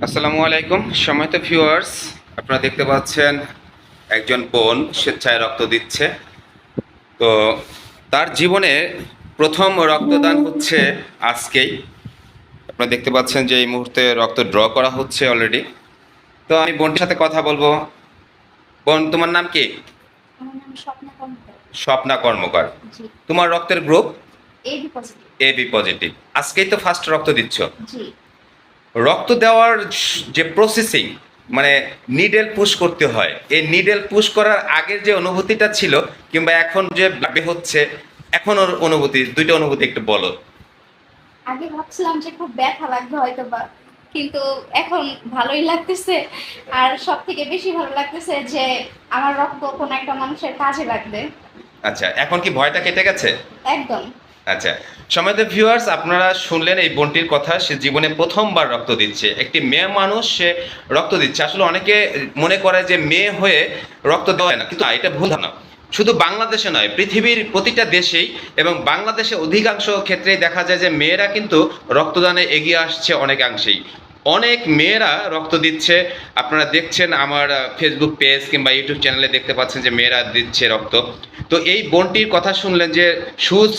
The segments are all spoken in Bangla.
আসসালামু আলাইকুম সম্মানিত ভিউয়ার্স, আপনারা দেখতে পাচ্ছেন একজন বোন স্বেচ্ছায় রক্ত দিচ্ছে। তো তার জীবনে প্রথম রক্তদান হচ্ছে আজকেই। আপনারা দেখতে পাচ্ছেন যে এই মুহূর্তে রক্ত ড্র করা হচ্ছে অলরেডি। তো আমি বোনটির সাথে কথা বলবো। বোন, তোমার নাম কি? আমার নাম স্বপ্না কর্মকার। স্বপ্না কর্মকার। জি। তোমার রক্তের group AB positive. AB positive. আজকেই তো ফার্স্ট রক্ত দিচ্ছ। জি। রক্ত দেওয়ার যে প্রসেসিং, মানে নিডেল পুশ করতে হয়, এই নিডেল পুশ করার আগের যে অনুভূতিটা ছিল কিংবা এখন যে ব্লাডে হচ্ছে, এখন ওর অনুভূতি, দুইটা অনুভূতি একটু বলো। আগে ভাবছিলাম যে খুব ব্যথা লাগবে হয়তো বা, কিন্তু এখন ভালোই লাগতেছে। আর সব থেকে বেশি ভালো লাগতেছে যে আমার রক্ত কোনো একটা মানুষের কাজে লাগবে। আচ্ছা, এখন কি ভয়টা কেটে গেছে? একদম। আচ্ছা, সম্মানিত ভিউয়ার্স, আপনারা শুনলেন এই বোনটির কথা। সে জীবনে প্রথমবার রক্ত দিচ্ছে। একটি মেয়ে মানুষ, সে রক্ত দিচ্ছে। আসলে অনেকে মনে করে যে মেয়ে হয়ে রক্ত দেওয়া হয় না, কিন্তু এটা ভুল ধারণা। শুধু বাংলাদেশে নয়, পৃথিবীর প্রতিটা দেশেই এবং বাংলাদেশে অধিকাংশ ক্ষেত্রেই দেখা যায় যে মেয়েরা কিন্তু রক্তদানে এগিয়ে আসছে অনেকাংশেই। অনেক মেয়েরা রক্ত দিচ্ছে। আপনারা দেখছেন আমার ফেসবুক পেজ কিংবা ইউটিউব চ্যানেলে দেখতে পাচ্ছেন যে মেয়েরা দিচ্ছে রক্ত। তো এই বোনটির কথা শুনলেন যে সুচ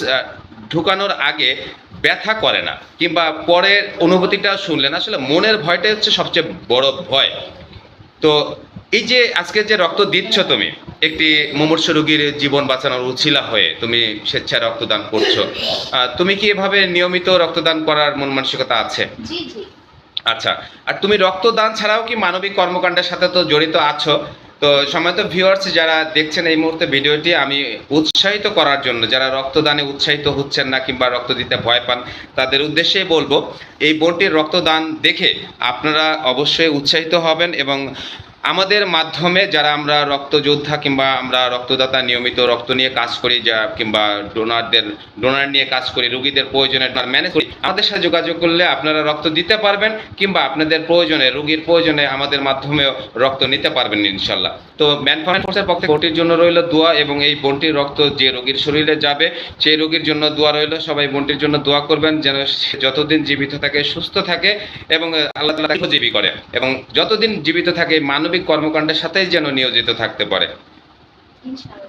ঢুকানোর আগে ব্যথা করে না, কিংবা পরের অনুভূতিটা শুনলেন। আসলে মনের ভয়টাই হচ্ছে সবচেয়ে বড় ভয়। তো এই যে আজকে যে রক্ত দিচ্ছ তুমি, একটি মুমূর্ষ রোগীর জীবন বাঁচানোর উছিলা হয়ে তুমি স্বেচ্ছায় রক্তদান করছো। তুমি কি এভাবে নিয়মিত রক্তদান করার মন মানসিকতা আছে? জি জি। আচ্ছা, আর তুমি রক্তদান ছাড়াও কি মানবিক কর্মকাণ্ডের সাথে তো জড়িত আছো? তো সম্মানিত ভিউয়ার্স যারা দেখছেন এই মুহূর্তে ভিডিওটি, আমি উৎসাহিত করার জন্য, যারা রক্তদানে উৎসাহিত হচ্ছেন না কিংবা রক্ত দিতে ভয় পান, তাদের উদ্দেশ্যেই বলবো, এই বোনটির রক্তদান দেখে আপনারা অবশ্যই উৎসাহিত হবেন। এবং আমাদের মাধ্যমে যারা আমরা রক্তযোদ্ধা কিংবা আমরা রক্তদাতা, নিয়মিত রক্ত নিয়ে কাজ করি, যা কিংবা ডোনার নিয়ে কাজ করি, রোগীদের প্রয়োজনে ম্যানেজ করি, আমাদের সাথে যোগাযোগ করলে আপনারা রক্ত দিতে পারবেন কিংবা আপনাদের প্রয়োজনে, রোগীর প্রয়োজনে আমাদের মাধ্যমেও রক্ত নিতে পারবেন ইনশাল্লাহ। তো ম্যান ফোর্সের পক্ষ থেকে বোনটির জন্য রইল দোয়া, এবং এই বোনটির রক্ত যে রোগীর শরীরে যাবে সেই রোগীর জন্য দোয়া রইল। সবাই বোনটির জন্য দোয়া করবেন যেন সে যতদিন জীবিত থাকে, সুস্থ থাকে এবং আল্লাহ তাআলা জীবী করে, এবং যতদিন জীবিত থাকে মানবিক কর্মকাণ্ডের সাথেই যেন নিয়োজিত থাকতে পারে। ইনশাআল্লাহ।